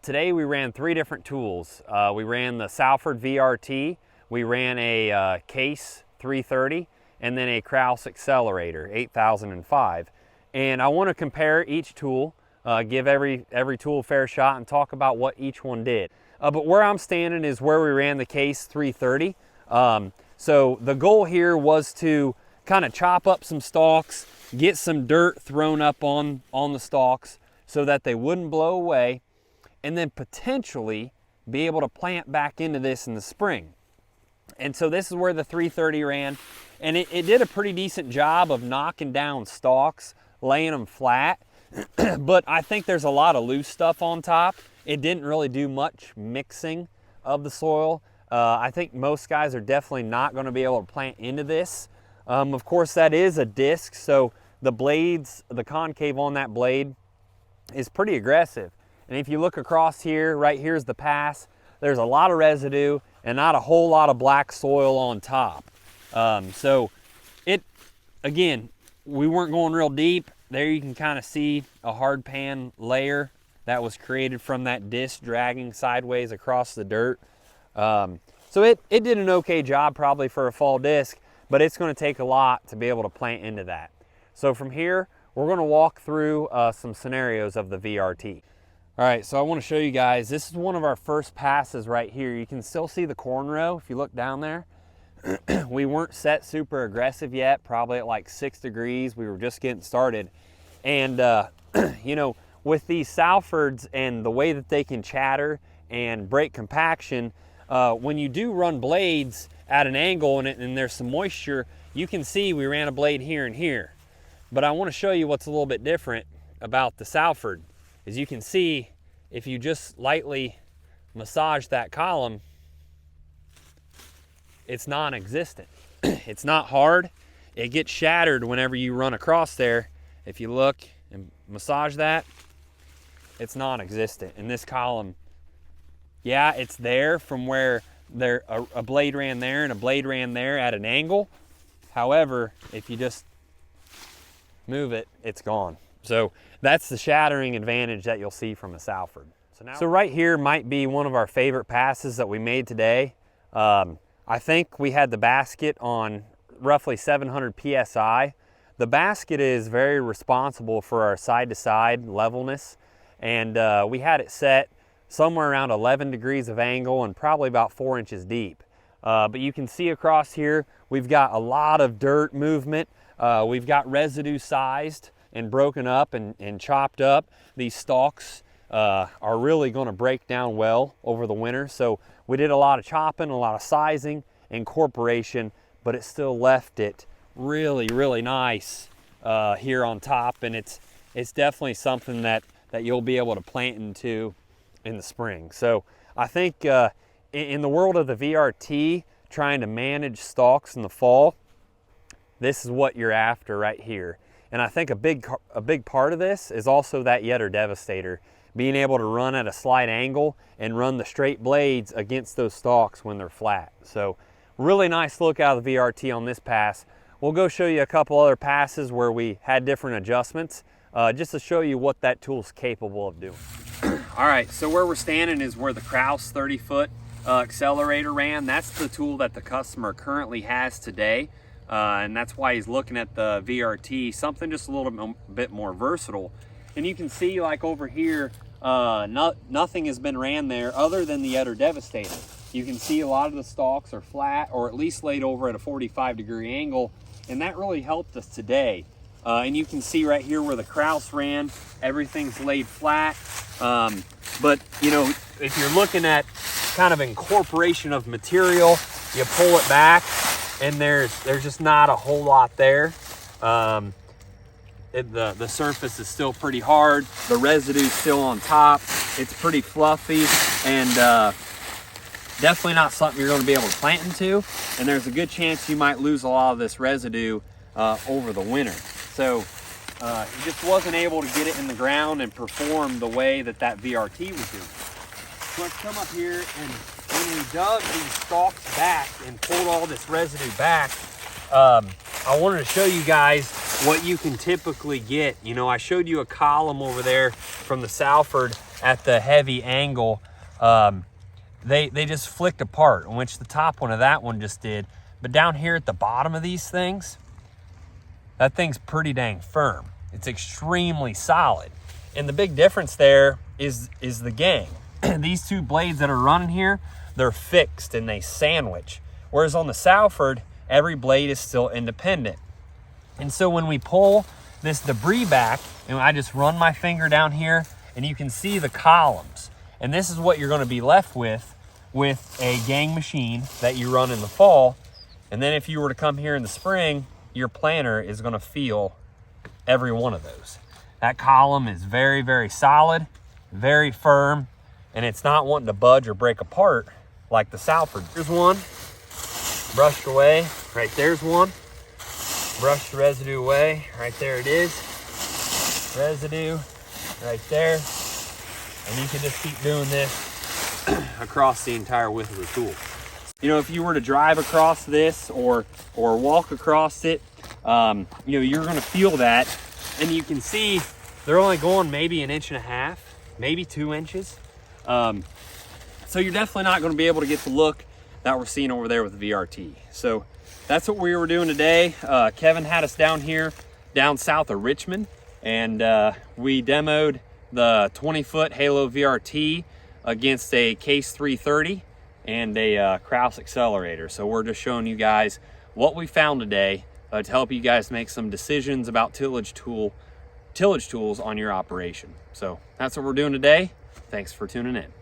Today we ran 3 different tools. We ran the Salford VRT, we ran a Case 330, and then a Krause accelerator 8005. And I want to compare each tool, give every tool a fair shot, and talk about what each one did. But where I'm standing is where we ran the Case 330. So the goal here was to kind of chop up some stalks, get some dirt thrown up on the stalks so that they wouldn't blow away, and then potentially be able to plant back into this in the spring. And so this is where the 330 ran, and it did a pretty decent job of knocking down stalks, laying them flat, but I think there's a lot of loose stuff on top. It didn't really do much mixing of the soil. I think most guys are definitely not going to be able to plant into this. Of course, that is a disc, so the blades, the concave on that blade is pretty aggressive. And if you look across here, right here's the pass, there's a lot of residue and not a whole lot of black soil on top. So again, we weren't going real deep. There you can kind of see a hard pan layer that was created from that disc dragging sideways across the dirt. So it did an okay job probably for a fall disc, but it's going to take a lot to be able to plant into that. So from here, we're going to walk through some scenarios of the VRT. All right, so I want to show you guys, this is one of our first passes right here. You can still see the corn row if you look down there. We weren't set super aggressive yet, probably at like 6 degrees. We were just getting started. And you know, with these Salfords and the way that they can chatter and break compaction, when you do run blades at an angle and there's some moisture, you can see we ran a blade here and here. But I want to show you what's a little bit different about the Salford. As you can see, if you just lightly massage that column, it's non-existent. It's not hard. It gets shattered whenever you run across there. If you look and massage that, it's non-existent. And this column, yeah, it's there from where a blade ran there and a blade ran there at an angle. However, if you just move it, it's gone. So that's the shattering advantage that you'll see from a Salford. So right here might be one of our favorite passes that we made today. I think we had the basket on roughly 700 PSI. The basket is very responsible for our side-to-side levelness, and we had it set somewhere around 11 degrees of angle and probably about 4 inches deep. But you can see across here, we've got a lot of dirt movement. We've got residue sized and broken up and chopped up. These stalks are really going to break down well over the winter. So we did a lot of chopping, a lot of sizing, incorporation, but it still left it really, really nice here on top. And it's definitely something that you'll be able to plant into in the spring. So I think in the world of the VRT, trying to manage stalks in the fall, this is what you're after right here. And I think a big part of this is also that Yetter Devastator, being able to run at a slight angle and run the straight blades against those stalks when they're flat. So really nice look out of the VRT on this pass. We'll go show you a couple other passes where we had different adjustments, just to show you what that tool's capable of doing. All right, so where we're standing is where the Krause 30-foot accelerator ran. That's the tool that the customer currently has today. And that's why he's looking at the VRT, something just a little bit more versatile. And you can see, like over here, nothing has been ran there other than the Yetter Devastator. You can see a lot of the stalks are flat or at least laid over at a 45-degree angle, and that really helped us today. And you can see right here where the Krause ran, everything's laid flat. But you know, if you're looking at kind of incorporation of material, you pull it back, and there's just not a whole lot there. The surface is still pretty hard. The residue's still on top. It's pretty fluffy, and definitely not something you're going to be able to plant into. And there's a good chance you might lose a lot of this residue over the winter. So he just wasn't able to get it in the ground and perform the way that VRT was doing. So let's come up here, and when we dug these stalks back and pulled all this residue back, I wanted to show you guys what you can typically get. You know, I showed you a column over there from the Salford at the heavy angle, they just flicked apart, which the top one of that one just did. But down here at the bottom of these things, that thing's pretty dang firm. It's extremely solid. And the big difference there is the gang. These two blades that are running here, they're fixed and they sandwich. Whereas on the Salford, every blade is still independent. And so when we pull this debris back, and I just run my finger down here, and you can see the columns. And this is what you're gonna be left with a gang machine that you run in the fall. And then if you were to come here in the spring, your planter is gonna feel every one of those. That column is very, very solid, very firm, and it's not wanting to budge or break apart like the Salford. Here's one, brushed away. Right there's one, brush the residue away. Right there it is, residue right there. And you can just keep doing this across the entire width of the tool. You know, if you were to drive across this or walk across it, you know, you're gonna feel that. And you can see they're only going maybe 1.5 inches, maybe 2 inches. So you're definitely not gonna be able to get the look that we're seeing over there with the VRT. So that's what we were doing today. Kevin had us down here, down south of Richmond, and we demoed the 20-foot Halo VRT against a Case 330 and a Krause accelerator. So we're just showing you guys what we found today to help you guys make some decisions about tillage tools on your operation. So that's what we're doing today. Thanks for tuning in.